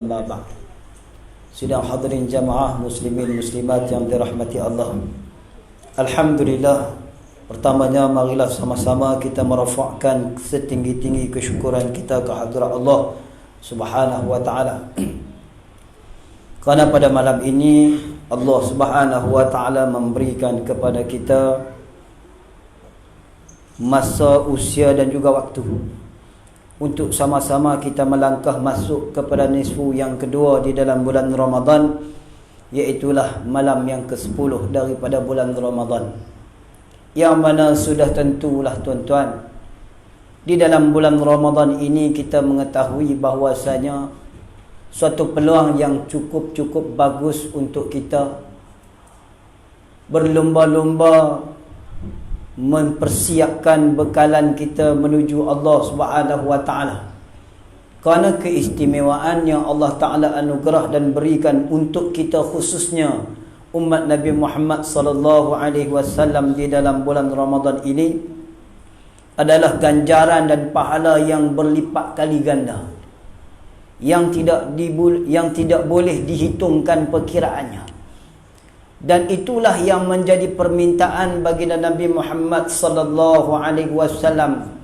Amma ba'd. Sidang hadirin jamaah muslimin muslimat yang dirahmati Allah. Alhamdulillah. Pertamanya marilah sama-sama kita merafakkan setinggi-tinggi kesyukuran kita ke hadirat Allah Subhanahu wa taala. Kerana pada malam ini Allah Subhanahu wa taala memberikan kepada kita masa, usia dan juga waktu untuk sama-sama kita melangkah masuk kepada nisfu yang kedua di dalam bulan Ramadan, iaitulah malam yang ke-10 daripada bulan Ramadan. Yang mana sudah tentulah tuan-tuan, di dalam bulan Ramadan ini kita mengetahui bahawasanya suatu peluang yang cukup bagus untuk kita berlomba-lomba mempersiapkan bekalan kita menuju Allah Subhanahu wa taala. Kerana keistimewaan yang Allah taala anugerah dan berikan untuk kita, khususnya umat Nabi Muhammad sallallahu alaihi wasallam di dalam bulan Ramadan ini, adalah ganjaran dan pahala yang berlipat kali ganda, yang tidak boleh dihitungkan perkiraannya. Dan itulah yang menjadi permintaan baginda Nabi Muhammad sallallahu alaihi wasallam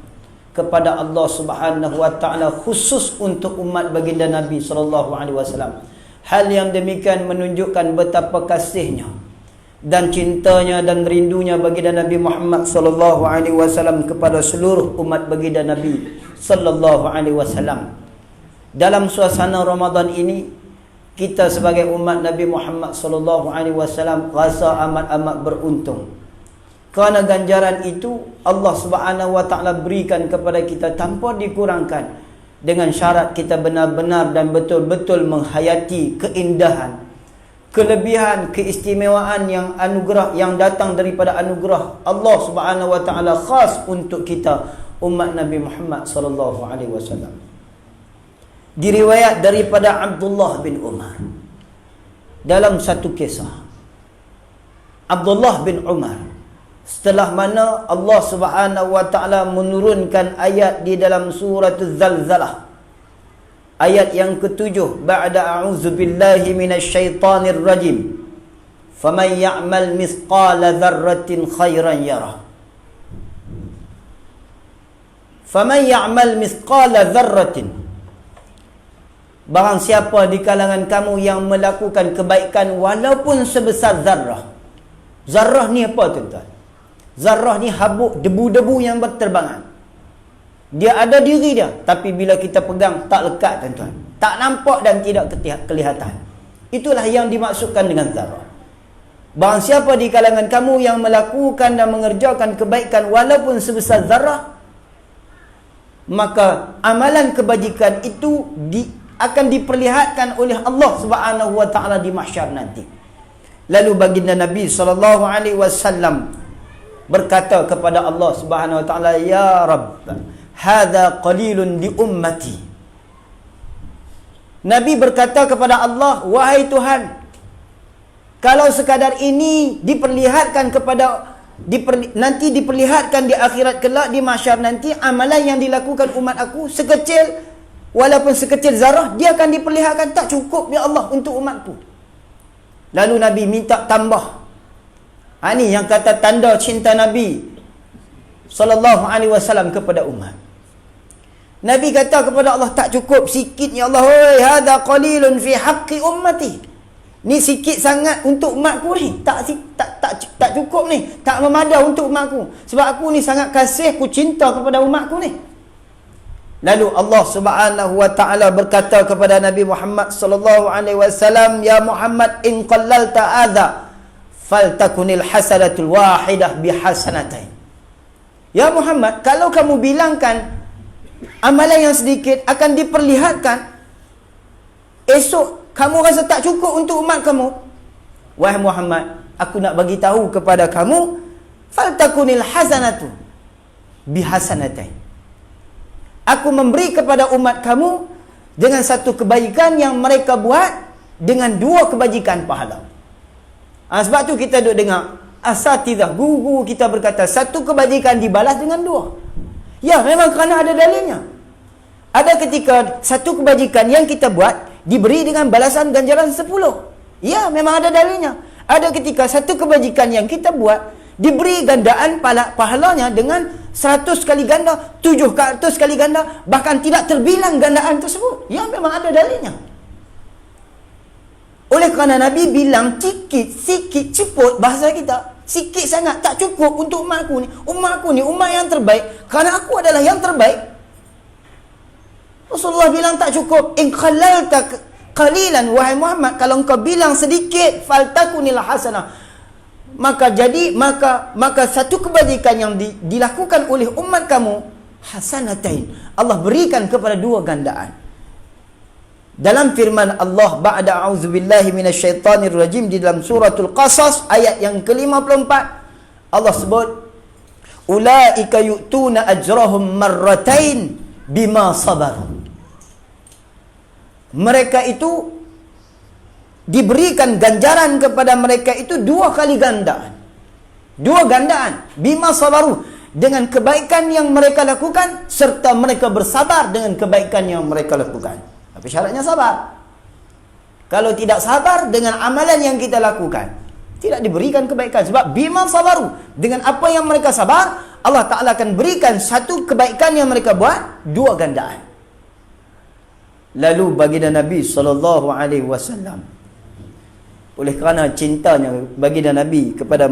kepada Allah Subhanahu wa taala, khusus untuk umat baginda Nabi sallallahu alaihi wasallam. Hal yang demikian menunjukkan betapa kasihnya dan cintanya dan rindunya baginda Nabi Muhammad sallallahu alaihi wasallam kepada seluruh umat baginda Nabi sallallahu alaihi wasallam. Dalam suasana Ramadan ini, kita sebagai umat Nabi Muhammad sallallahu alaihi wasallam rasa amat beruntung. Kerana ganjaran itu Allah Subhanahu wa taala berikan kepada kita tanpa dikurangkan, dengan syarat kita benar-benar dan betul-betul menghayati keindahan, kelebihan, keistimewaan yang anugerah yang datang daripada anugerah Allah Subhanahu wa taala khas untuk kita umat Nabi Muhammad sallallahu alaihi wasallam. Diriwayat daripada Abdullah bin Umar dalam satu kisah. Abdullah bin Umar, setelah mana Allah Subhanahu wa taala menurunkan ayat di dalam surah Az-Zalzalah, ayat yang ke-7, ba'da a'udzubillahi minasyaitonir rajim, faman ya'mal mithqala dzarratin khairan yarah, faman ya'mal mithqala dzarratin, barang siapa di kalangan kamu yang melakukan kebaikan walaupun sebesar zarrah. Zarrah ni apa tuan-tuan? Zarrah ni habuk, debu-debu yang berterbangan. Dia ada diri dia, tapi bila kita pegang tak lekat tuan-tuan, tak nampak dan tidak kelihatan. Itulah yang dimaksudkan dengan zarrah. Barang siapa di kalangan kamu yang melakukan dan mengerjakan kebaikan walaupun sebesar zarrah, maka amalan kebajikan itu akan diperlihatkan oleh Allah Subhanahu wa taala di mahsyar nanti. Lalu baginda Nabi sallallahu alaihi wasallam berkata kepada Allah Subhanahu wa taala, ya Rabb, hadza qalilun li ummati. Nabi berkata kepada Allah, wahai Tuhan, kalau sekadar ini diperlihatkan nanti diperlihatkan di akhirat kelak, di mahsyar nanti, amalan yang dilakukan umat aku walaupun sekecil zarah, dia akan diperlihatkan, tak cukup ya Allah untuk umatku. Lalu Nabi minta tambah. Ini yang kata tanda cinta Nabi sallallahu alaihi wasallam kepada umat. Nabi kata kepada Allah, tak cukup, sikit ya Allah. Oi, hadza qalilun fi haqqi ummati. Ni sikit sangat untuk umatku ni. Tak cukup ni, tak memadai untuk umatku. Sebab aku ni sangat kasih, aku cinta kepada umatku ni. Lalu Allah Subhanahu wa taala berkata kepada Nabi Muhammad sallallahu alaihi wasallam, ya Muhammad, in qallalta adza faltakunil hasanatul wahidah bihasanatain. Ya Muhammad, kalau kamu bilangkan amalan yang sedikit akan diperlihatkan, esok kamu rasa tak cukup untuk umat kamu. Wahai Muhammad, aku nak bagi tahu kepada kamu, faltakunil hasanatu bihasanatain. Aku memberi kepada umat kamu dengan satu kebaikan yang mereka buat dengan dua kebajikan pahala. Sebab tu kita duk dengar asatidzah, guru kita berkata, satu kebajikan dibalas dengan dua. Ya, memang kerana ada dalilnya. Ada ketika satu kebajikan yang kita buat diberi dengan balasan ganjaran 10. Ya, memang ada dalilnya. Ada ketika satu kebajikan yang kita buat diberi gandaan pahalanya dengan 100 kali ganda, 700 kali ganda, bahkan tidak terbilang gandaan tersebut. Ya, memang ada dalilnya. Oleh kerana Nabi bilang sikit ceput, bahasa kita, sikit sangat tak cukup untuk umatku ni. Umatku ni umat yang terbaik, kerana aku adalah yang terbaik. Rasulullah bilang tak cukup. In khalalta qalilan, wahai Muhammad, kalau engkau bilang sedikit, faltakunil hasanah, maka satu kebajikan yang dilakukan oleh umat kamu, hasanatain, Allah berikan kepada 2 gandaan. Dalam firman Allah ba'da a'udzubillahi minasyaitanir rajim di dalam suratul Qasas ayat yang ke-54, Allah sebut ulaika yu'tuna ajrahum marratain bima sabaru. Mereka itu diberikan ganjaran kepada mereka itu 2 kali gandaan. 2 gandaan bima sabaru, dengan kebaikan yang mereka lakukan serta mereka bersabar dengan kebaikan yang mereka lakukan. Tapi syaratnya sabar. Kalau tidak sabar dengan amalan yang kita lakukan, tidak diberikan kebaikan. Sebab bima sabaru, dengan apa yang mereka sabar, Allah Ta'ala akan berikan satu kebaikan yang mereka buat 2 gandaan. Lalu baginda Nabi SAW, oleh kerana cintanya baginda Nabi kepada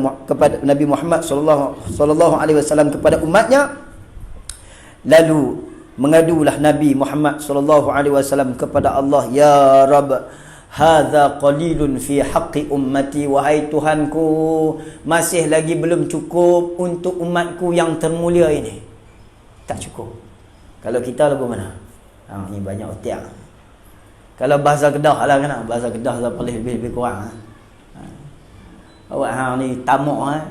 Nabi Muhammad SAW kepada umatnya, lalu mengadulah Nabi Muhammad SAW kepada Allah, ya Rabb, hadza qalilun fi haqqi ummati, wahai Tuhanku, masih lagi belum cukup untuk umatku yang termulia ini. Tak cukup. Kalau kita lagu mana? Ni banyak otak. Kalau bahasa Kedah lah kan, bahasa Kedah tak boleh lebih kurang. Awak ni tamak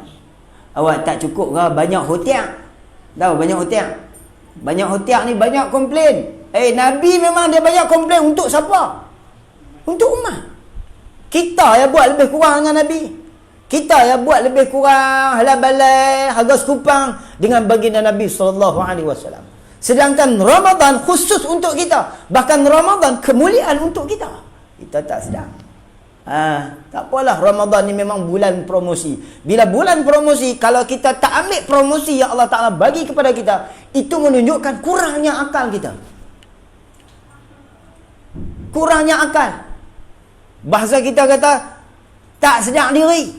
awak tak cukup ke banyak otak? Tahu banyak otak? Banyak otak ni banyak komplain. Nabi memang dia banyak komplain untuk siapa? Untuk umat. Kita yang buat lebih kurang dengan Nabi. Kita yang buat lebih kurang halah balai, harga sekupang dengan baginda Nabi SAW. Sedangkan Ramadan khusus untuk kita. Bahkan Ramadan kemuliaan untuk kita. Kita tak sedang. Tak apalah, Ramadan ni memang bulan promosi. Bila bulan promosi, kalau kita tak ambil promosi yang Allah Ta'ala bagi kepada kita, itu menunjukkan kurangnya akal kita. Kurangnya akal. Bahasa kita kata, tak sedar diri.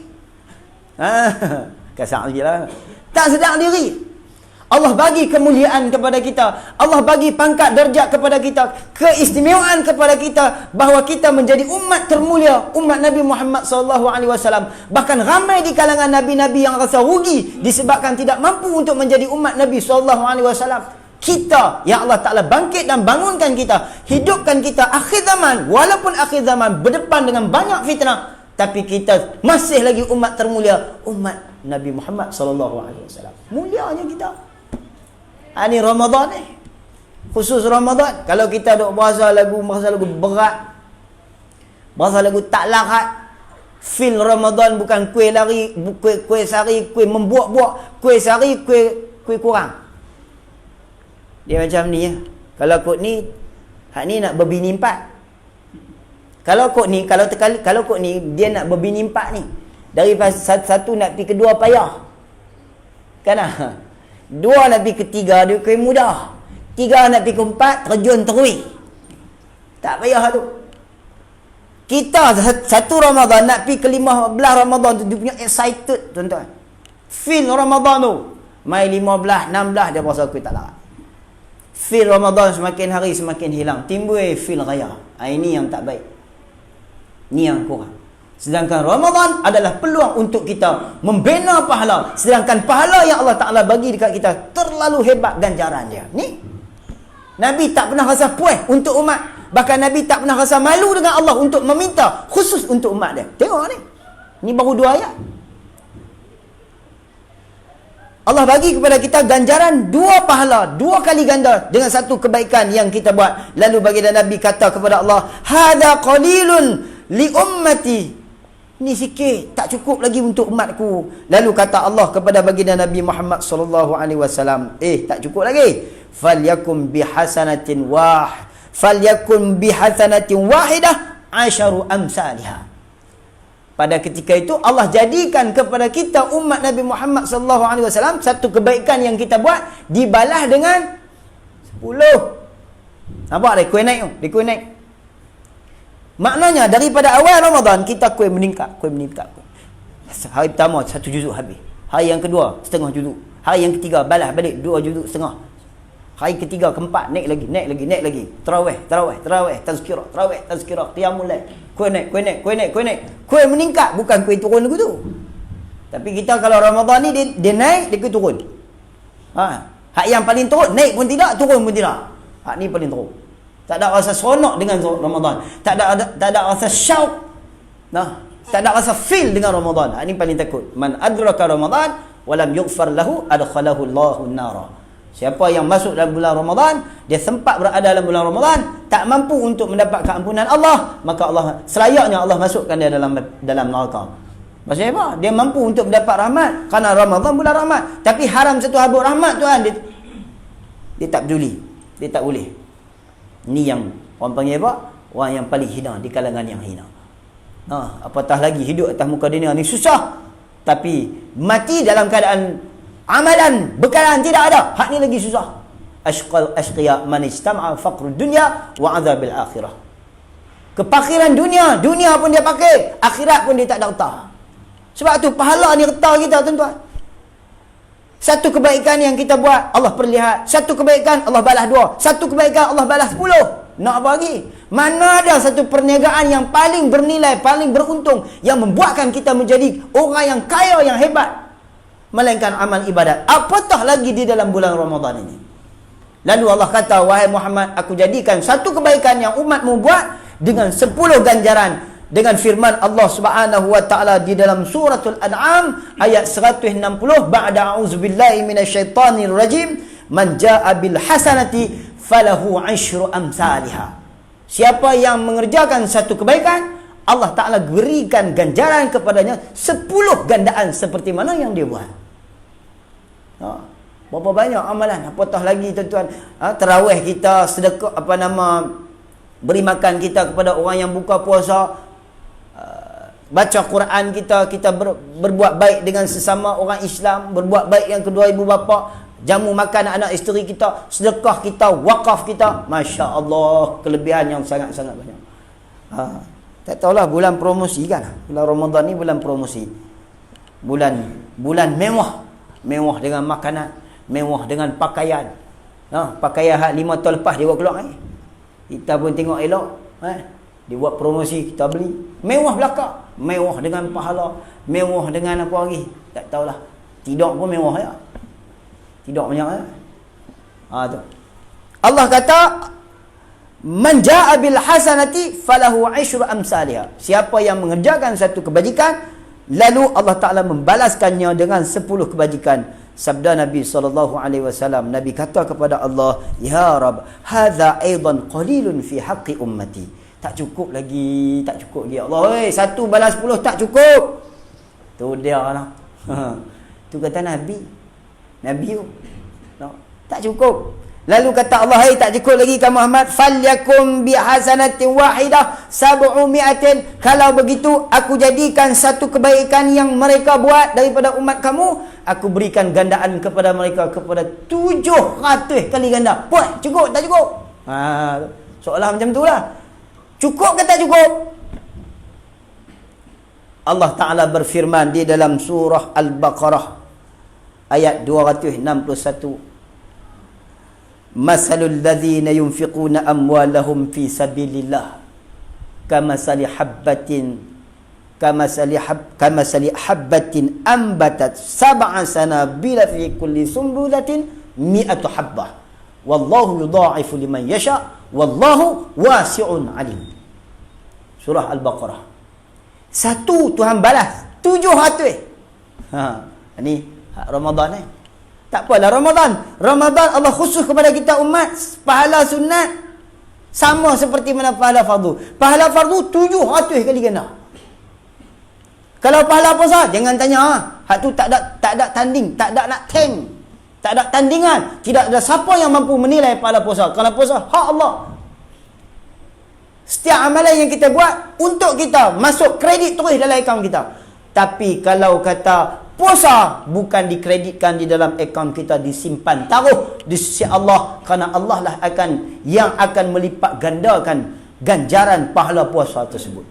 Kasar lagi lah. Tak sedar diri. Allah bagi kemuliaan kepada kita. Allah bagi pangkat darjat kepada kita, keistimewaan kepada kita, bahawa kita menjadi umat termulia, umat Nabi Muhammad SAW. Bahkan ramai di kalangan Nabi-Nabi yang rasa rugi disebabkan tidak mampu untuk menjadi umat Nabi SAW. Kita yang Allah Ta'ala bangkit dan bangunkan kita, hidupkan kita akhir zaman, walaupun akhir zaman berdepan dengan banyak fitnah, tapi kita masih lagi umat termulia, umat Nabi Muhammad SAW. Mulianya kita. Ini Ramadan ni. Khusus Ramadan. Kalau kita duk bahasa lagu berat, bahasa lagu tak larat, feel Ramadan bukan kuih lari, kuih sari, kuih membuak-buak, kuih sari, kuih kurang. Dia macam ni ya. Kalau kod ni, hak ni nak berbini 4. Kalau kod ni, kalau kod ni dia nak berbini 4 ni. Dari satu nak pergi kedua payah. Kan ah? 2 nak pergi ketiga dia kuih mudah. 3 nak pergi ke-4 terjun terui. Tak payah tu. Kita satu Ramadan nak pergi ke-15 Ramadan tu, dia punya excited tuan-tuan. Feel Ramadan tu. Mai 15, 16 dia rasa kuih tak larat. Feel Ramadan semakin hari semakin hilang. Timbul feel raya. Ini yang tak baik. Ni yang kurang. Sedangkan Ramadan adalah peluang untuk kita membina pahala. Sedangkan pahala yang Allah Ta'ala bagi dekat kita terlalu hebat ganjaran dia. Ni Nabi tak pernah rasa puas untuk umat. Bahkan Nabi tak pernah rasa malu dengan Allah untuk meminta khusus untuk umat dia. Tengok ni. Ni baru 2 ayat. Allah bagi kepada kita ganjaran 2 pahala, 2 kali ganda dengan satu kebaikan yang kita buat. Lalu baginda Nabi kata kepada Allah, "Hada qalilun li ummati." Ni sikit, tak cukup lagi untuk umatku. Lalu kata Allah kepada baginda Nabi Muhammad sallallahu alaihi wasallam, tak cukup lagi. Falyakum bihasanatin falyakun bihasanatin wahidah asharu amsalha. Pada ketika itu Allah jadikan kepada kita umat Nabi Muhammad sallallahu alaihi wasallam satu kebaikan yang kita buat dibalas dengan 10. Nampak dia kuih naik tu? Dia kuih naik. Maknanya daripada awal Ramadan kita kuih meningkat. Hari pertama 1 juzuk habis. Hari yang kedua setengah juzuk. Hari yang ketiga balas balik 2 juzuk setengah. Hari ketiga, keempat naik lagi. Tarawih, tazkirah, qiyamul lail. Kuih naik. Kuih meningkat, bukan kuih turun lagu tu. Tapi kita kalau Ramadan ni dia naik, dia kuih turun. Hak yang paling turun naik pun tidak, turun pun tidak. Hak ni paling turun. Tak ada rasa seronok dengan Ramadan. Tak ada rasa syauk. Tak ada rasa feel dengan Ramadan. Hak ni paling takut. Man adraka Ramadan walam yughfar lahu adkhalahu Allahu an-nara. Siapa yang masuk dalam bulan Ramadan, dia sempat berada dalam bulan Ramadan, tak mampu untuk mendapat keampunan Allah, maka Allah selayaknya Allah masukkan dia dalam neraka. Maksudnya apa? Dia mampu untuk mendapat rahmat kerana Ramadan bulan rahmat, tapi haram satu habuk rahmat Tuhan, dia tak peduli, dia tak boleh. Ni yang orang panggil apa? Orang yang paling hina di kalangan yang hina. Apatah lagi hidup atas muka dunia ni susah, tapi mati dalam keadaan amalan, bekalan tidak ada. Hak ni lagi susah. Ashqiya man ijtama'a faqrud dunya wa 'adzabil akhirah. Kepakiran dunia pun dia pakai, akhirat pun dia tak ada retah. Sebab tu pahala ni retah kita tuan-tuan. Satu kebaikan yang kita buat Allah perlihat, satu kebaikan Allah balas 2, satu kebaikan Allah balas 10. Nak apa lagi? Mana ada satu perniagaan yang paling bernilai, paling beruntung, yang membuatkan kita menjadi orang yang kaya, yang hebat, melainkan amal ibadat. Apatah lagi di dalam bulan Ramadan ini. Lalu Allah kata, wahai Muhammad, aku jadikan satu kebaikan yang umatmu buat dengan 10 ganjaran. Dengan firman Allah Subhanahu wa taala di dalam suratul An'am ayat 160, ba'da a'udzubillahi minasyaitonir rajim, man jaa'a bil hasanati falahu 'asyru amsalha. Siapa yang mengerjakan satu kebaikan, Allah Ta'ala berikan ganjaran kepadanya 10 gandaan seperti mana yang dia buat. Berapa banyak amalan, apatah lagi tuan-tuan, tarawih kita, sedekah, beri makan kita kepada orang yang buka puasa, baca Quran kita berbuat baik dengan sesama orang Islam, berbuat baik dengan kedua ibu bapa, jamu makan anak isteri kita, sedekah kita, wakaf kita. Masya Allah, kelebihan yang sangat-sangat banyak. Tak tahulah, bulan promosi kan. Bulan Ramadan ni bulan promosi. Bulan mewah dengan makanan, mewah dengan pakaian. Pakaian hak 5 tahun lepas dia buat keluar ni. Kita pun tengok elok, dia buat promosi, kita beli. Mewah belaka, mewah dengan pahala, mewah dengan apa lagi? Tak tahulah. Tidak pun mewah ya. Tidak banyak ya. Tu. Allah kata, man jaa'a bil hasanati falahu 'asyru amsalha. Siapa yang mengerjakan satu kebajikan, lalu Allah Ta'ala membalaskannya dengan 10 kebajikan. Sabda Nabi SAW, Nabi kata kepada Allah, ya Rab, hadha aidan qalilun fi haqqi ummati. Tak cukup lagi Allah. Satu balas 10 tak cukup. Tu dia lah. Tu kata Nabi tu. Tak cukup. Lalu kata Allah, tak cukup lagi kamu Muhammad, falyakum bihasanatin wahidah 700. Kalau begitu, aku jadikan satu kebaikan yang mereka buat daripada umat kamu, aku berikan gandaan kepada mereka kepada 700 kali ganda. Puas, cukup tak cukup? Seolah macam tu lah. Cukup ke tak cukup? Allah Ta'ala berfirman di dalam surah Al-Baqarah ayat 261, masalul ladzina yunfiquna amwalahum fi sabilillah kamasali habbatin ambatat 7 sanabila fi kulli sumbulatin 100 habbah wallahu yudha'ifu liman yasha wallahu wasi'un alim. Surah Al-Baqarah. Satu Tuhan balas 700. Ini Ramadan ni. Tak apalah Ramadan Allah khusus kepada kita umat pahala sunat sama seperti mana pahala fardu. Pahala fardu 700 kali ganda. Kalau pahala puasa jangan tanya, hak tu tak ada tanding, tak ada nak tank. Tak ada tandingan, tidak ada siapa yang mampu menilai pahala puasa. Kalau puasa hak Allah. Setiap amalan yang kita buat untuk kita masuk kredit terus dalam akaun kita. Tapi kalau kata puasa, bukan dikreditkan di dalam akaun kita, disimpan taruh di sisi Allah, kerana Allah lah yang akan melipat gandakan ganjaran pahala puasa tersebut.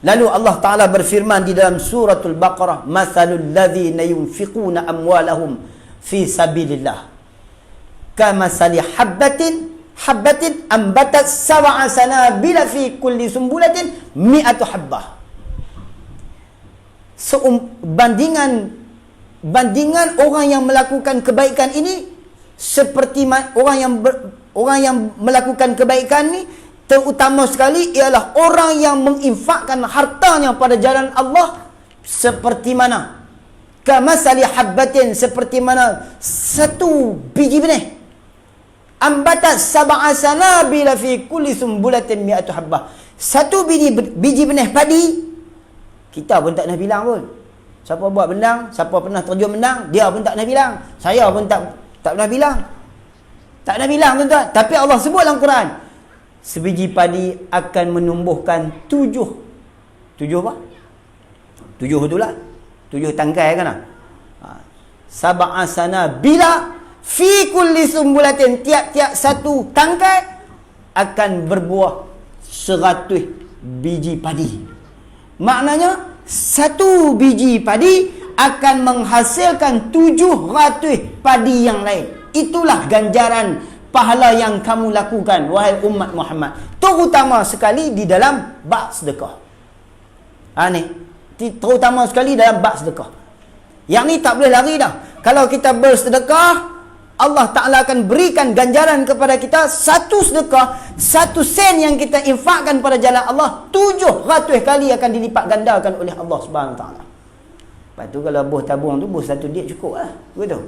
Lalu Allah Ta'ala berfirman di dalam suratul Baqarah, "Mathalul ladzina yunfiquna amwalahum fi sabilillah kamathali habbatin ambatat sab'a sanabila fi kulli sumbulatin mi'atu habbah." Bandingan orang yang melakukan kebaikan ini seperti orang yang melakukan kebaikan ni, terutama sekali ialah orang yang menginfakkan hartanya pada jalan Allah, seperti mana? Kamathali habbatin, seperti mana satu biji benih, ambatat sab'a sanabila fi kulli sumbulatin mi'atu habbah. Satu biji benih padi, kita pun tak nak bilang pun. Siapa buat benang, siapa pernah terjun benang, dia pun tak nak bilang. Saya pun tak pernah bilang. Tak nak bilang, tuan-tuan. Tapi Allah sebut dalam Quran, sebiji padi akan menumbuhkan tujuh apa? 7 itulah. 7 tangkai kan? Sab'a sanabila fi kulli sumbulatin, tiap-tiap satu tangkai akan berbuah 100 biji padi. Maknanya satu biji padi akan menghasilkan 700 padi yang lain. Itulah ganjaran pahala yang kamu lakukan, wahai umat Muhammad, terutama sekali di dalam bab sedekah. Terutama sekali dalam bab sedekah. Yang ni tak boleh lari dah. Kalau kita bersedekah, Allah Ta'ala akan berikan ganjaran kepada kita. Satu sedekah, 1 sen yang kita infakkan pada jalan Allah, 700 kali akan dilipat gandakan oleh Allah Subhanahu Ta'ala. Lepas tu kalau bos tabung tu, bos satu dia cukup lah. Betul?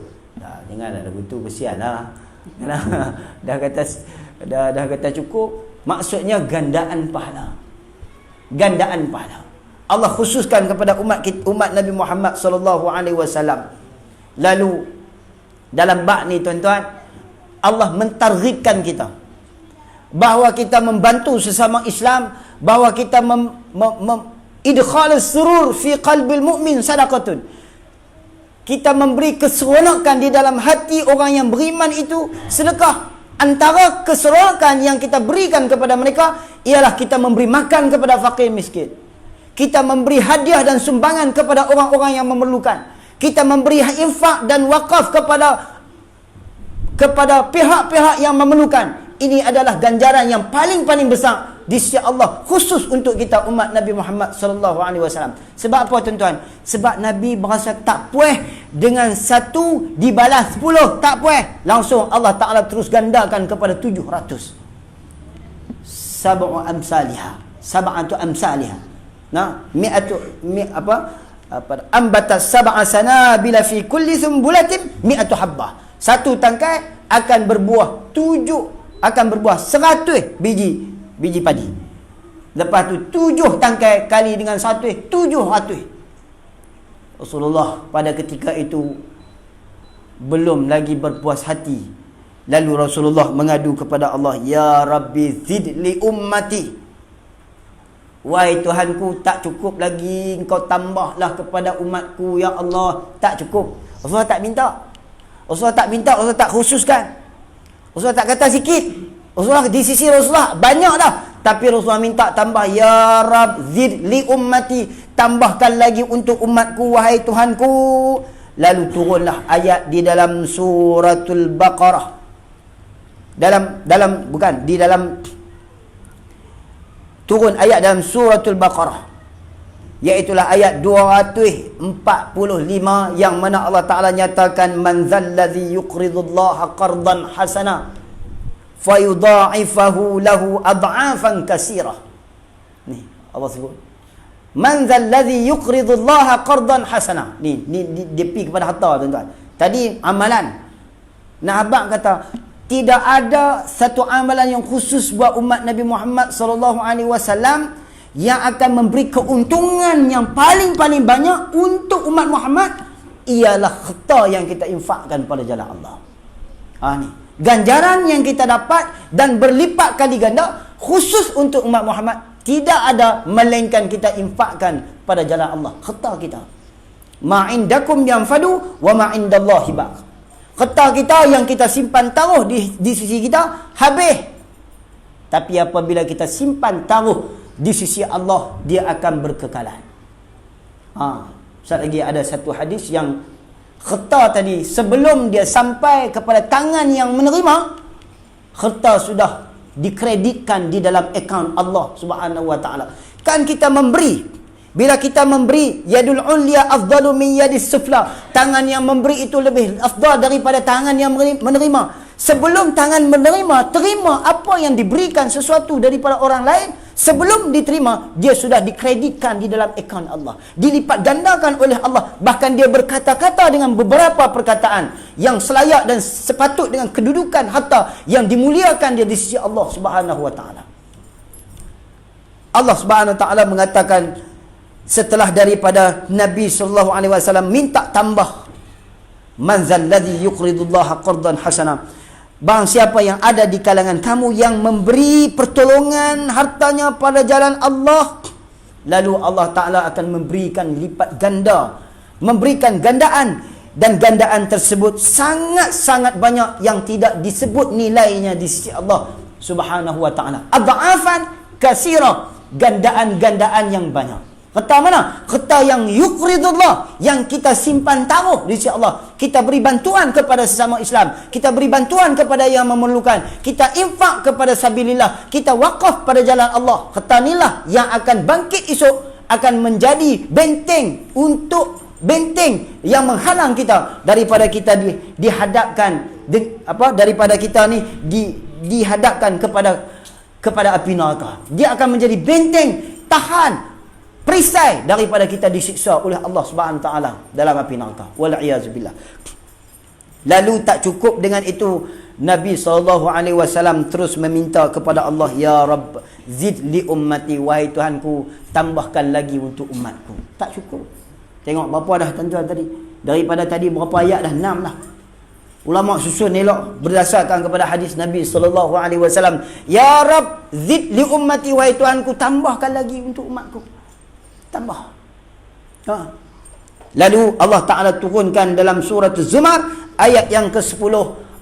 Janganlah lagu tu, kesian lah. Dah kata cukup. Maksudnya gandaan pahala. Gandaan pahala. Allah khususkan kepada umat Nabi Muhammad SAW. Lalu dalam bab ni, tuan-tuan, Allah mentarghibkan kita bahawa kita membantu sesama Islam, bahawa kita idkhal surur fi qalbil mu'min sadaqatun. Kita memberi keseronokan di dalam hati orang yang beriman itu sedekah. Antara keseronokan yang kita berikan kepada mereka ialah kita memberi makan kepada fakir miskin. Kita memberi hadiah dan sumbangan kepada orang-orang yang memerlukan. Kita memberi infak dan wakaf kepada pihak-pihak yang memerlukan. Ini adalah ganjaran yang paling besar di sisi Allah, khusus untuk kita umat Nabi Muhammad SAW. Sebab apa, tuan-tuan? Sebab Nabi berasa tak puas dengan 1 dibalas 10, tak puas. Langsung Allah Ta'ala terus gandakan kepada 700. Sab'atu amsalihah. Ambatas sab'a sanabila fi kulli sumbulatin mi'atu habbah. Satu tangkai akan berbuah 100 biji padi. Lepas tu 7 tangkai kali dengan 100, 700. Rasulullah pada ketika itu belum lagi berpuas hati. Lalu Rasulullah mengadu kepada Allah, "Ya Rabbi zid li ummati." Wahai Tuhanku, tak cukup lagi, Engkau tambahlah kepada umatku, ya Allah. Tak cukup. Rasulullah tak minta. Rasulullah tak khususkan. Rasulullah tak kata sikit. Rasulullah, di sisi Rasulullah banyak dah. Tapi Rasulullah minta tambah, "Ya Rab zid li ummati." Tambahkan lagi untuk umatku, wahai Tuhanku. Lalu turunlah ayat di dalam suratul Baqarah. Turun ayat dalam suratul Baqarah, iaitulah ayat 245, yang mana Allah Ta'ala nyatakan, "Man zallazi yuqridullaha qardan hasana fayudha'ifahu lahu ad'afan katsirah." Ni Allah sebut, "Man zallazi yuqridullaha qardan hasana." Ni dia pergi kepada harta, tuan-tuan. Tadi amalan. Nah, abang kata tidak ada satu amalan yang khusus buat umat Nabi Muhammad SAW yang akan memberi keuntungan yang paling banyak untuk umat Muhammad, ialah harta yang kita infakkan pada jalan Allah. Ni ganjaran yang kita dapat dan berlipat kali ganda, khusus untuk umat Muhammad, tidak ada melainkan kita infakkan pada jalan Allah. Harta kita, ma indakum yanfadu wa ma indallahi baq. Harta kita yang kita simpan taruh di sisi kita habis, tapi apabila kita simpan taruh di sisi Allah, dia akan berkekalan. Sekali lagi ada satu hadis yang harta tadi sebelum dia sampai kepada tangan yang menerima, harta sudah dikreditkan di dalam akaun Allah Subhanahu wa taala. Kan kita memberi, bila kita memberi, yadul ulya afdalu min yadis sufla, tangan yang memberi itu lebih afdal daripada tangan yang menerima. Sebelum tangan menerima, terima apa yang diberikan sesuatu daripada orang lain, sebelum diterima, dia sudah dikreditkan di dalam akaun Allah, dilipat gandakan oleh Allah. Bahkan dia berkata-kata dengan beberapa perkataan yang selayak dan sepatut dengan kedudukan harta yang dimuliakan dia di sisi Allah Subhanahu wa taala. Allah Subhanahu wa taala mengatakan setelah daripada Nabi sallallahu alaihi wasallam minta tambah, man zalladhi yuqridullaha qardan hasana, barang siapa yang ada di kalangan kamu yang memberi pertolongan hartanya pada jalan Allah, lalu Allah Ta'ala akan memberikan lipat ganda, memberikan gandaan, dan gandaan tersebut sangat-sangat banyak yang tidak disebut nilainya di sisi Allah Subhanahu wa Ta'ala. Adha'afan kasira, gandaan-gandaan yang banyak. Harta mana? Harta yang yuqridullah, yang kita simpan taruh di sisi Allah. Kita beri bantuan kepada sesama Islam, kita beri bantuan kepada yang memerlukan, kita infak kepada sabilillah, kita wakaf pada jalan Allah. Harta inilah yang akan bangkit esok, akan menjadi benteng benteng yang menghalang kita daripada kita dihadapkan daripada kita ni dihadapkan kepada api neraka. Dia akan menjadi benteng tahan, perisai daripada kita disiksa oleh Allah Subhanahu wa taala dalam api neraka. Wal iyaz billah. Lalu tak cukup dengan itu, Nabi SAW terus meminta kepada Allah, ya Rabb zid li ummati, wahai Tuhanku, tambahkan lagi untuk umatku. Tak cukup. Tengok berapa dah tuan-tuan tadi. Daripada tadi berapa ayat dah? 6 dah. Ulama susun elok berdasarkan kepada hadis Nabi SAW. Ya Rabb zid li ummati, wahai Tuhanku, tambahkan lagi untuk umatku. Tambah. Lalu Allah Ta'ala turunkan dalam surah Az-Zumar ayat yang ke-10.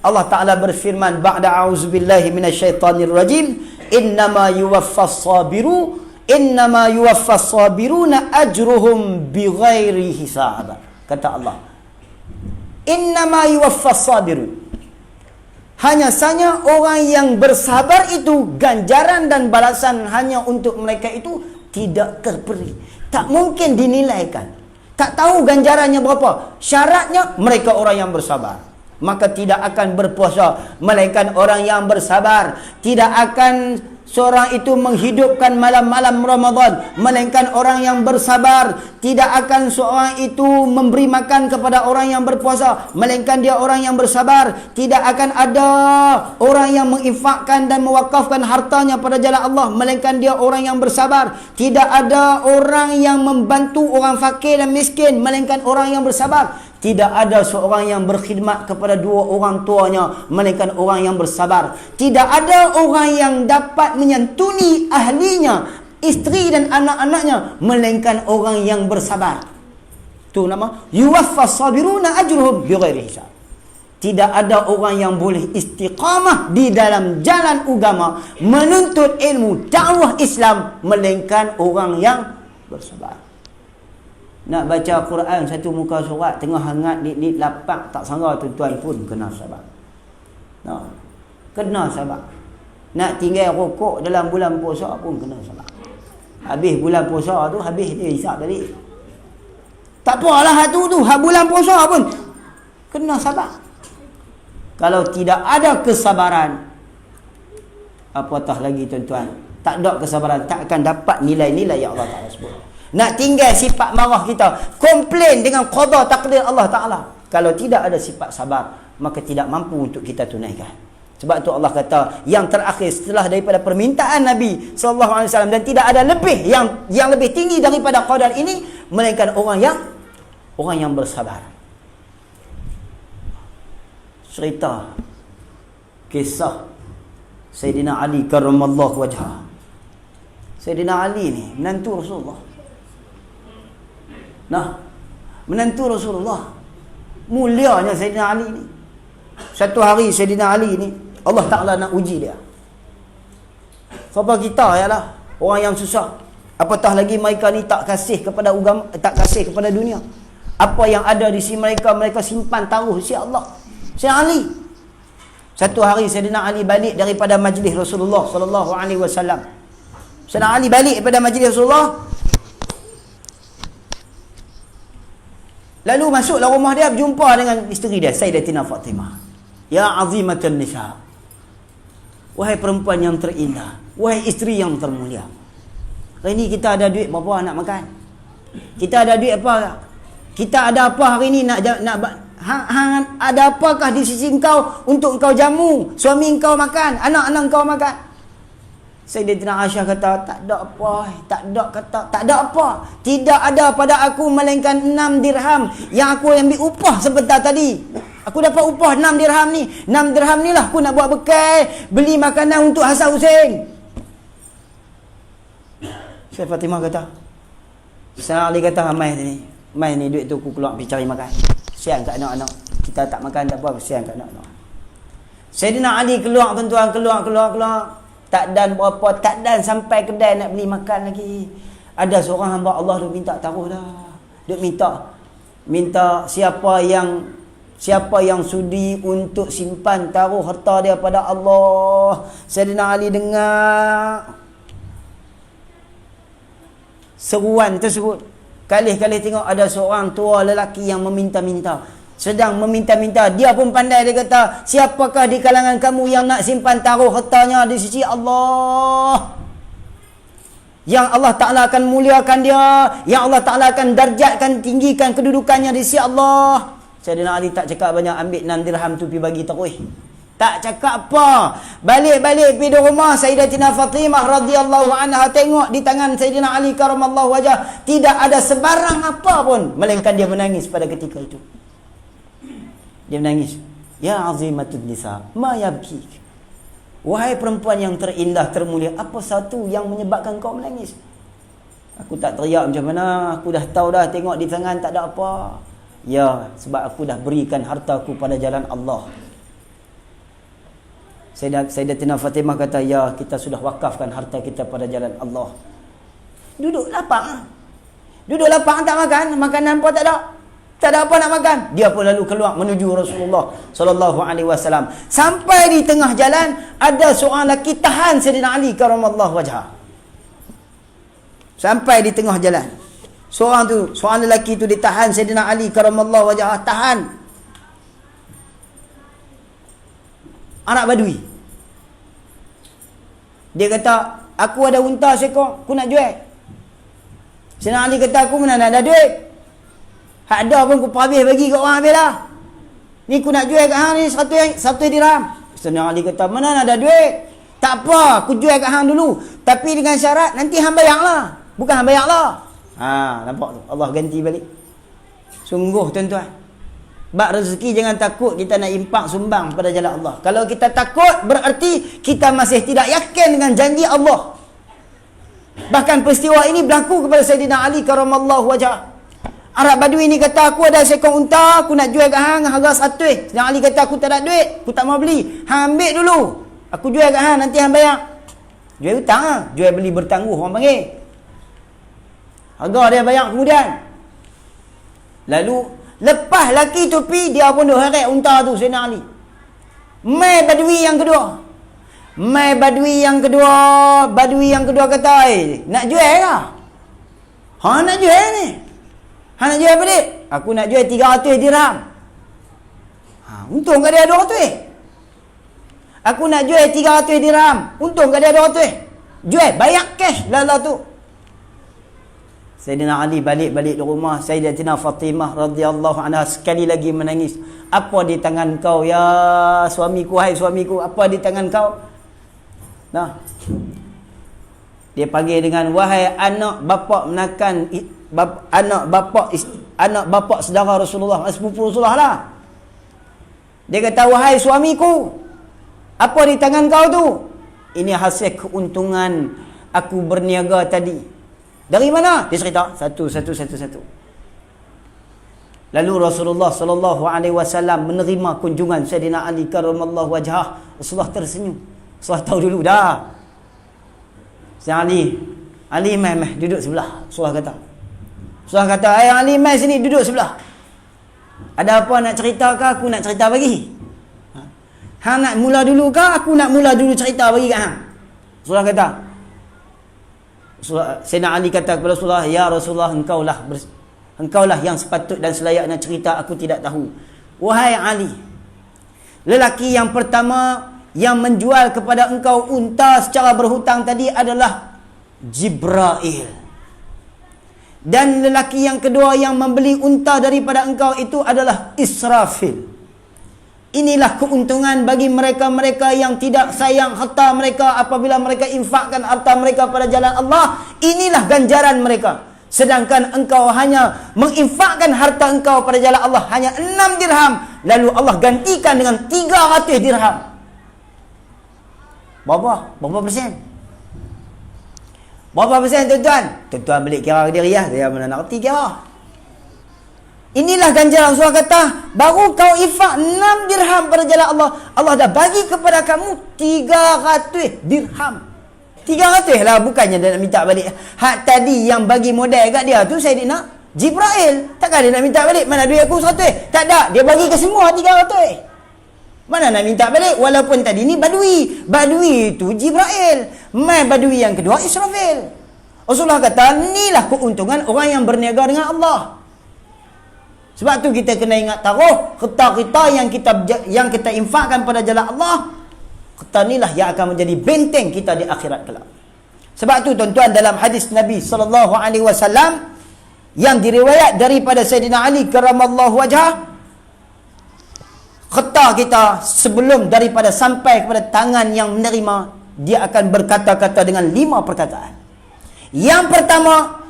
Allah Ta'ala berfirman, ba'da a'udzubillahi minasyaitanir rajim, innama yuwaffas sabiruna ajruhum bighairi hisab. Kata Allah, innama yuwaffas sabirun, hanya saja orang yang bersabar itu ganjaran dan balasan hanya untuk mereka itu tidak terperi, tak mungkin dinilaikan, tak tahu ganjarannya berapa. Syaratnya mereka orang yang bersabar, maka tidak akan berpuasa melainkan orang yang bersabar. Tidak akan seorang itu menghidupkan malam-malam Ramadan melainkan orang yang bersabar. Tidak akan seorang itu memberi makan kepada orang yang berpuasa melainkan dia orang yang bersabar. Tidak akan ada orang yang menginfakkan dan mewakafkan hartanya pada jalan Allah melainkan dia orang yang bersabar. Tidak ada orang yang membantu orang fakir dan miskin melainkan orang yang bersabar. Tidak ada seorang yang berkhidmat kepada dua orang tuanya melainkan orang yang bersabar. Tidak ada orang yang dapat menyantuni ahlinya, isteri dan anak-anaknya melainkan orang yang bersabar. Itu nama yuwaffas sabiruna ajruhum bighairi hisab. Tidak ada orang yang boleh istiqamah di dalam jalan agama, menuntut ilmu dakwah Islam melainkan orang yang bersabar. Nak baca Quran satu muka surat tengah hangat ni lapak tak sangka tuan-tuan pun kena sabar. Nah, kena sabar. Nak tinggal rokok dalam bulan puasa pun kena sabar. Habis bulan puasa tu habis dia hisap balik. Tak apalah tu bulan puasa pun kena sabar. Kalau tidak ada kesabaran, apatah lagi tuan-tuan, tak ada kesabaran, tak akan dapat nilai-nilai yang Allah Ta'ala sebut. Nak tinggal sifat marah kita, komplain dengan qada takdir Allah Ta'ala, kalau tidak ada sifat sabar, maka tidak mampu untuk kita tunaikan. Sebab tu Allah kata yang terakhir setelah daripada permintaan Nabi SAW, dan tidak ada lebih yang lebih tinggi daripada qadar ini melainkan orang yang bersabar. Cerita kisah Sayyidina Ali karramallahu wajhah. Sayyidina Ali ni menantu Rasulullah. Nah, menantu Rasulullah. Mulianya Sayyidina Ali ni. Satu hari Sayyidina Ali ni Allah Ta'ala nak uji dia. Siapa kita ialah orang yang susah. Apatah lagi mereka ni tak kasih kepada agama, tak kasih kepada dunia. Apa yang ada di sisi mereka, mereka simpan taruh si Allah. Sayyidina Ali. Satu hari Sayyidina Ali balik daripada majlis Rasulullah sallallahu alaihi wasallam. Sayyidina Ali balik daripada majlis Rasulullah. Lalu masuklah rumah dia, berjumpa dengan isteri dia, Sayyidatina Fatimah. Ya azimatun nisa. Wahai perempuan yang terindah, wahai isteri yang termulia. Hari ni kita ada duit berapa nak makan? Kita ada duit apa? Kita ada apa hari ni nak ada apakah di sisi engkau untuk engkau jamu, suami engkau makan, anak-anak engkau makan? Sayyidatina Aisyah kata, tak ada apa, tak ada apa. Tidak ada pada aku melainkan 6 dirham yang aku ambil upah sebentar tadi. Aku dapat upah 6 dirham ni. 6 dirham ni lah aku nak buat bekal, beli makanan untuk Hasan Hussein. Syekh Fatimah kata, Sayyidina Ali kata, mai ni duit tu aku keluar pergi cari makan. Kesian kat anak-anak. Kita tak makan tak apa, kesian kat anak-anak. Sayyidina Ali keluar tuan-tuan, keluar. Tak dan berapa, tak dan sampai kedai nak beli makan lagi. Ada seorang hamba Allah duk minta taruh dah. Duk minta siapa yang sudi untuk simpan taruh harta dia pada Allah. Sayyidina Ali dengar seruan tersebut. Kali-kali tengok ada seorang tua lelaki yang meminta-minta. Sedang meminta-minta. Dia pun pandai, dia kata, siapakah di kalangan kamu yang nak simpan taruh hartanya di sisi Allah? Yang Allah Ta'ala akan muliakan dia. Yang Allah Ta'ala akan darjatkan, tinggikan kedudukannya di sisi Allah. Sayyidina Ali tak cakap banyak, ambil 6 dirham tu pergi bagi taruh. Tak cakap apa. Balik pergi di rumah Sayyidatina Fatimah radhiyallahu anha, tengok di tangan Sayyidina Ali karramallahu wajah tidak ada sebarang apa pun, melainkan dia menangis pada ketika itu. Dia menangis. Ya azimatun nisa, ma yabki. Wahai perempuan yang terindah, termulia, apa satu yang menyebabkan kau menangis? Aku tak teriak macam mana, aku dah tahu dah, tengok di tangan tak ada apa. Ya, sebab aku dah berikan hartaku pada jalan Allah. Sayyidatina Fatimah kata, ya, kita sudah wakafkan harta kita pada jalan Allah. Duduk lapang. Tak makan, makanan pun tak ada. Tak ada apa nak makan. Dia pun lalu keluar menuju Rasulullah sallallahu alaihi wasallam. Sampai di tengah jalan ada seorang lelaki tahan Sayyidina Ali karramallahu wajhah. Sampai di tengah jalan, seorang lelaki tu ditahan Sayyidina Ali karramallahu wajhah, tahan. Anak Badui. Dia kata, aku ada unta seekor, aku nak jual. Sayyidina Ali kata, aku mana ada duit. Hak ada pun aku habis bagi kat orang habis lah. Ni aku nak jual kat hang ni 1 dirham. Sayyidina Ali kata, mana ada duit. Tak apa, aku jual kat hang dulu. Tapi dengan syarat, nanti hang bayar lah. Bukan hang bayar lah. Nampak tu, Allah ganti balik. Sungguh tuan-tuan, bab rezeki jangan takut kita nak impak sumbang pada jalan Allah. Kalau kita takut, berarti kita masih tidak yakin dengan janji Allah. Bahkan peristiwa ini berlaku kepada Sayyidina Ali karramallahu wajhah. Arab Badui ni kata, aku ada seekor unta, aku nak jual kat hang harga 1. Sayyidina Ali kata, aku tak ada duit, aku tak mau beli. Hang ambil dulu, aku jual kat hang, nanti hang bayar. Jual hutang lah, jual beli bertangguh orang panggil. Harga dia bayar kemudian. Lalu lepas laki tu pergi, dia pun duk heret unta tu Sayyidina Ali. Mai Badui yang kedua kata, nak jual lah. Nak jual ni. Nak jual apa dik? Aku nak jual 300 dirham. Untung kat dia 200. Aku nak jual 300 dirham. Untung kat dia 200. Jual, bayar cash lala tu. Sayyidina Ali balik di rumah Sayyidatina Fatimah radhiyallahu anha sekali lagi menangis. Apa di tangan kau ya suamiku, hai suamiku, apa di tangan kau? Nah. Dia panggil dengan, wahai anak bapa menakan anak bapa saudara Rasulullah, sepupu Rasulullah lah. Dia kata, wahai suamiku, apa di tangan kau tu? Ini hasil keuntungan aku berniaga tadi. Dari mana? Dia cerita satu. Lalu Rasulullah sallallahu alaihi wasallam menerima kunjungan Sayyidina Ali karramallahu wajhah. Rasulullah tersenyum. Rasulullah tahu dulu dah. Sayyidina Ali mai duduk sebelah. Rasulullah kata, "Ai Ali mai sini duduk sebelah. Ada apa nak cerita ke? Aku nak cerita bagi. Hang nak mula dulu ke? Aku nak mula dulu cerita bagi kat hang." Rasulullah kata, Sayyidina Ali kata kepada Rasulullah, "Ya Rasulullah, engkaulah yang sepatut dan selayaknya cerita, aku tidak tahu." Wahai Ali, lelaki yang pertama yang menjual kepada engkau unta secara berhutang tadi adalah Jibril. Dan lelaki yang kedua yang membeli unta daripada engkau itu adalah Israfil. Inilah keuntungan bagi mereka-mereka yang tidak sayang harta mereka apabila mereka infakkan harta mereka pada jalan Allah. Inilah ganjaran mereka. Sedangkan engkau hanya menginfakkan harta engkau pada jalan Allah hanya 6 dirham. Lalu Allah gantikan dengan 300 dirham. Berapa persen? Berapa persen tuan-tuan? Tuan-tuan balik kira diri ya. Dia mana nak reti kira. Inilah ganjaran. Rasulullah kata, baru kau infak 6 dirham pada jalan Allah, Allah dah bagi kepada kamu 300 dirham. 300 lah, bukannya dia nak minta balik. Hak tadi yang bagi modal kat dia tu Sayyidina Jibril. Takkan dia nak minta balik? Mana duit aku 100? Tak ada, dia bagi ke semua 300. Mana nak minta balik? Walaupun tadi ni Badui. Badui itu Jibril. Mai Badui yang kedua Israfil. Rasulullah kata, inilah keuntungan orang yang berniaga dengan Allah. Sebab tu kita kena ingat taruh harta kita yang kita infakkan pada jalan Allah, harta inilah yang akan menjadi benteng kita di akhirat kelak. Sebab tu tuan-tuan, dalam hadis Nabi sallallahu alaihi wasallam yang diriwayat daripada Sayyidina Ali karramallahu wajhah, harta kita sebelum daripada sampai kepada tangan yang menerima, dia akan berkata-kata dengan 5 perkataan. Yang pertama,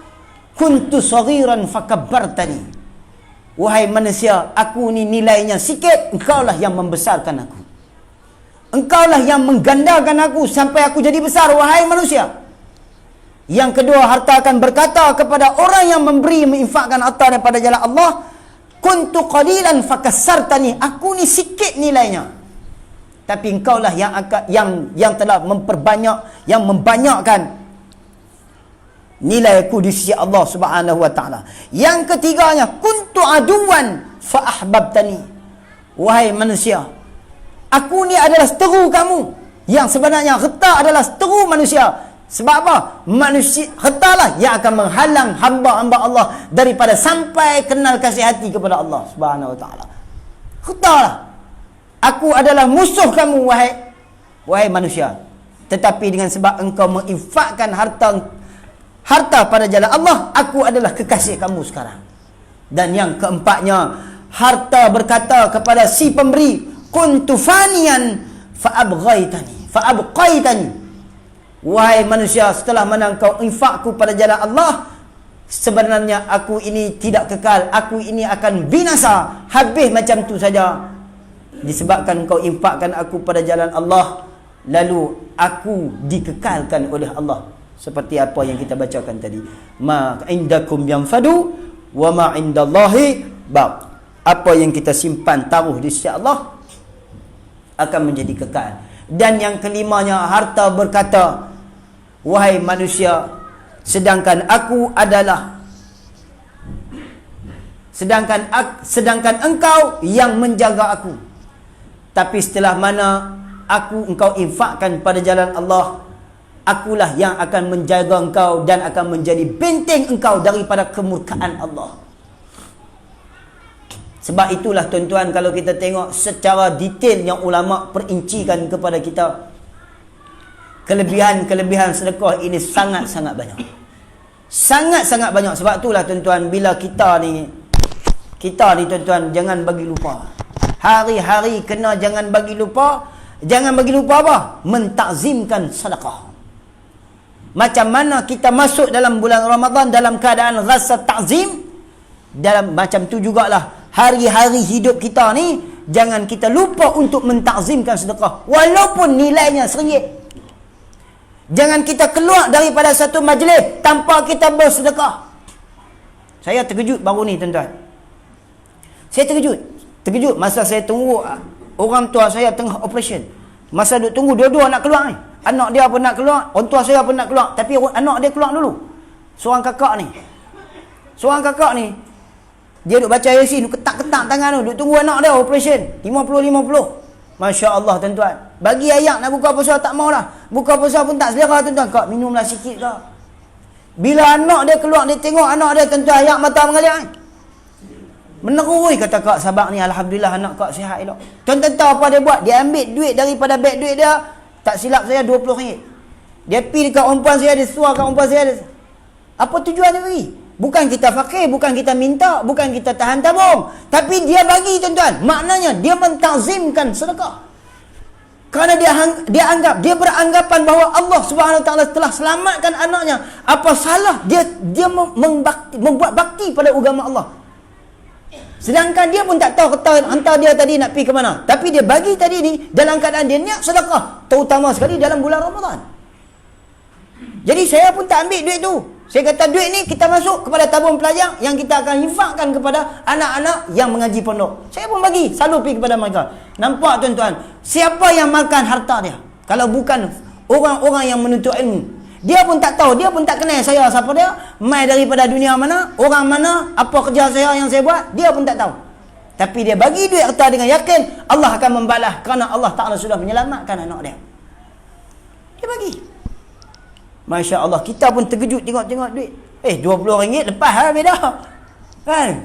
kuntu saghiran fakabbartani. Wahai manusia, aku ni nilainya sikit, engkaulah yang membesarkan aku. Engkaulah yang menggandakan aku sampai aku jadi besar, wahai manusia. Yang kedua, harta akan berkata kepada orang yang memberi, menginfakkan harta daripada jalan Allah, kuntu qalilan fakassartani. Aku ni sikit nilainya, tapi engkaulah yang telah memperbanyak, yang membanyakkan nilai aku di sisi Allah Subhanahu wa taala. Yang ketiganya, kuntu aduwan fa ahbabtani. Wahai manusia, aku ni adalah seteru kamu. Yang sebenarnya harta adalah seteru manusia. Sebab apa? Manusia, hartalah yang akan menghalang hamba-hamba Allah daripada sampai kenal kasih hati kepada Allah Subhanahu wa taala. Hartalah. Aku adalah musuh kamu, wahai manusia. Tetapi dengan sebab engkau menginfakkan harta pada jalan Allah, aku adalah kekasih kamu sekarang. Dan yang keempatnya, harta berkata kepada si pemberi, kuntu faniyan fa'abqaitani. Wahai manusia, setelah mana kau infakku pada jalan Allah, sebenarnya aku ini tidak kekal, aku ini akan binasa, habis macam tu saja. Disebabkan kau infakkan aku pada jalan Allah, lalu aku dikekalkan oleh Allah. Seperti apa yang kita bacakan tadi, ma indakum yanfadu wa ma indallahi baq. Apa yang kita simpan taruh di sisi Allah akan menjadi kekal. Dan yang kelimanya, harta berkata, wahai manusia, sedangkan engkau yang menjaga aku. Tapi setelah mana engkau infakkan pada jalan Allah, akulah yang akan menjaga engkau dan akan menjadi benteng engkau daripada kemurkaan Allah. Sebab itulah tuan-tuan, kalau kita tengok secara detail yang ulama perincikan kepada kita, kelebihan-kelebihan sedekah ini sangat-sangat banyak. Sangat-sangat banyak. Sebab itulah tuan-tuan, bila kita ni tuan-tuan, jangan bagi lupa. Hari-hari kena jangan bagi lupa. Jangan bagi lupa apa? Mentakzimkan sedekah. Macam mana kita masuk dalam bulan Ramadan dalam keadaan rasa takzim, dalam macam tu jugalah hari-hari hidup kita ni, jangan kita lupa untuk mentakzimkan sedekah. Walaupun nilainya RM1. Jangan kita keluar daripada satu majlis tanpa kita bersedekah. Saya terkejut baru ni tuan-tuan. Saya terkejut masa saya tunggu orang tua saya tengah operation. Masa duk tunggu dua-dua nak keluar ni. Anak dia pun nak keluar, orang tua saya pun nak keluar, tapi anak dia keluar dulu. Seorang kakak ni dia duk baca Yasin, duk ketak-ketak tangan tu, duk tunggu anak dia operation 50-50. Masya Allah tuan-tuan. Bagi ayat nak buka puasa tak mau dah. Buka puasa pun tak selera tuan-tuan. Kak minumlah sikit kak. Bila anak dia keluar, dia tengok anak dia tuan-tuan, ayat mata mengalir kan. Menerui kata kak sabar ni, alhamdulillah anak kak sihat elok. Tuan-tuan tahu apa dia buat? Dia ambil duit daripada beg duit dia, tak silap saya RM20. Dia pergi dekat perempuan saya, dia suar kat perempuan saya. Apa tujuan dia bagi? Bukan kita fakir, bukan kita minta, bukan kita tahan tabung, tapi dia bagi tuan-tuan. Maknanya dia mentakzimkan sedekah. Kerana dia beranggapan bahawa Allah Subhanahu Wa Taala telah selamatkan anaknya. Apa salah dia membuat bakti pada agama Allah? Sedangkan dia pun tak tahu kata hantar dia tadi nak pergi ke mana. Tapi dia bagi tadi ni dalam keadaan dia niat sedekah, terutama sekali dalam bulan Ramadan. Jadi saya pun tak ambil duit tu. Saya kata duit ni kita masuk kepada tabung pelajar yang kita akan infakkan kepada anak-anak yang mengaji pondok. Saya pun bagi, selalu pergi kepada mereka. Nampak tuan-tuan, siapa yang makan harta dia? Kalau bukan orang-orang yang menuntut ilmu. Dia pun tak tahu, dia pun tak kenal saya siapa dia, mai daripada dunia mana, orang mana, apa kerja saya yang saya buat, dia pun tak tahu. Tapi dia bagi duit harta dengan yakin Allah akan membalas kerana Allah Ta'ala sudah menyelamatkan anak dia. Dia bagi. Masya Allah, kita pun terkejut tengok duit. RM20 lepas lah beda. Kan?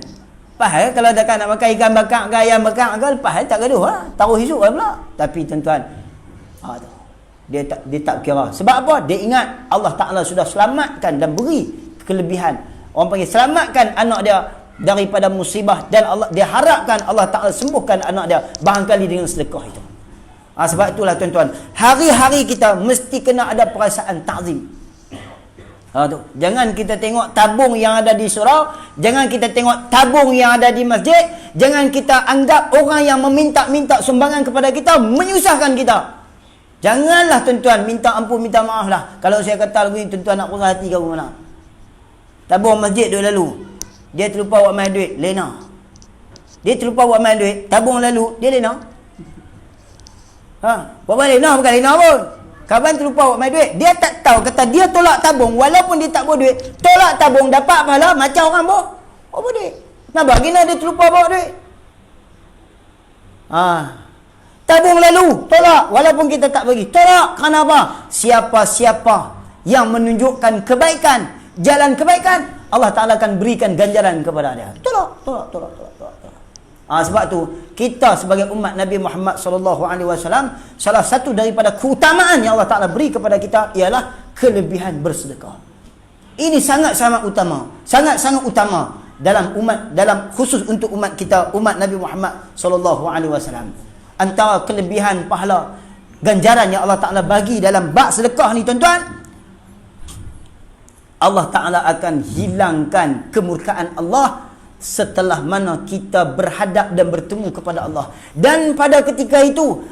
Lepas lah kalau dah nak makan ikan bakar ke ayam bakar ke, lepas lah tak gaduh lah. Taruh esok lah pula. Tapi tuan-tuan, dia tak kira. Sebab apa? Dia ingat Allah Ta'ala sudah selamatkan dan beri kelebihan. Orang panggil selamatkan anak dia daripada musibah. Dan dia harapkan Allah Ta'ala sembuhkan anak dia barangkali dengan sedekah itu. Sebab itulah tuan-tuan, hari-hari kita mesti kena ada perasaan ta'zim. Jangan kita tengok tabung yang ada di surau, jangan kita tengok tabung yang ada di masjid, jangan kita anggap orang yang meminta-minta sumbangan kepada kita menyusahkan kita. Janganlah tuan-tuan minta ampun, minta maaf lah. Kalau saya kata lagu ni tuan-tuan nak puas hati ke mana? Tabung masjid duk lalu, dia terlupa buat main duit, lena. Dia terlupa buat main duit, tabung lalu, dia lena. Buat balik lena, bukan lena pun. Kawan terlupa buat main duit, dia tak tahu kata dia tolak tabung walaupun dia tak bawa duit. Tolak tabung dapat pahala macam orang bawa duit. Kenapa? Gina dia terlupa bawa duit. Tabung lalu, tolak walaupun kita tak bagi. Tolak kerana apa? Siapa-siapa yang menunjukkan kebaikan, jalan kebaikan, Allah Ta'ala akan berikan ganjaran kepada dia. Tolak. Sebab tu kita sebagai umat Nabi Muhammad SAW, salah satu daripada keutamaan yang Allah Ta'ala beri kepada kita ialah kelebihan bersedekah. Ini sangat-sangat utama dalam khusus untuk umat kita, umat Nabi Muhammad SAW. Antara kelebihan pahala ganjaran yang Allah Ta'ala bagi dalam bab sedekah ni tuan-tuan, Allah Ta'ala akan hilangkan kemurkaan Allah setelah mana kita berhadap dan bertemu kepada Allah. Dan pada ketika itu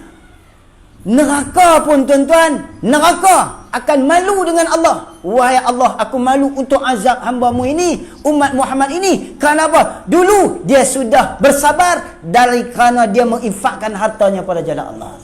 neraka pun tuan-tuan, neraka akan malu dengan Allah. Wahai Allah, aku malu untuk azab hamba-Mu ini, umat Muhammad ini. Kerana apa? Dulu dia sudah bersabar kerana dia menginfakkan hartanya pada jalan Allah.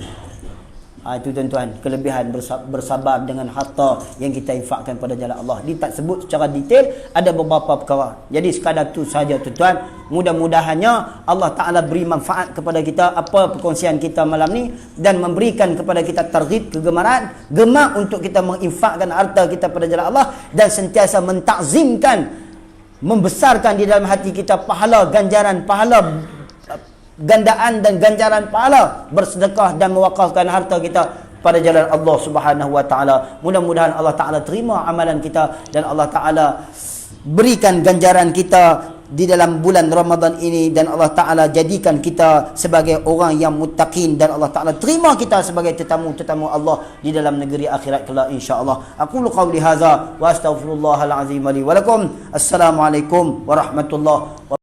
Itu tuan-tuan, kelebihan bersabar dengan harta yang kita infakkan pada jalan Allah. Dia tak sebut secara detail, ada beberapa perkara. Jadi sekadar tu saja tuan-tuan. Mudah-mudahannya Allah Ta'ala beri manfaat kepada kita apa perkongsian kita malam ni, dan memberikan kepada kita targhib, kegemaran, gemar untuk kita menginfakkan harta kita pada jalan Allah, dan sentiasa mentakzimkan, membesarkan di dalam hati kita pahala ganjaran, pahala gandaan dan ganjaran pahala bersedekah dan mewakafkan harta kita pada jalan Allah Subhanahu Wa Taala. Mudah-mudahan Allah Taala terima amalan kita dan Allah Taala berikan ganjaran kita di dalam bulan Ramadan ini, dan Allah Ta'ala jadikan kita sebagai orang yang muttaqin, dan Allah Ta'ala terima kita sebagai tetamu-tetamu Allah di dalam negeri akhirat kelak insya-Allah. Aqulu qawli hadza wa astaghfirullahal azim li wa lakum. Assalamualaikum warahmatullahi wabarakatuh.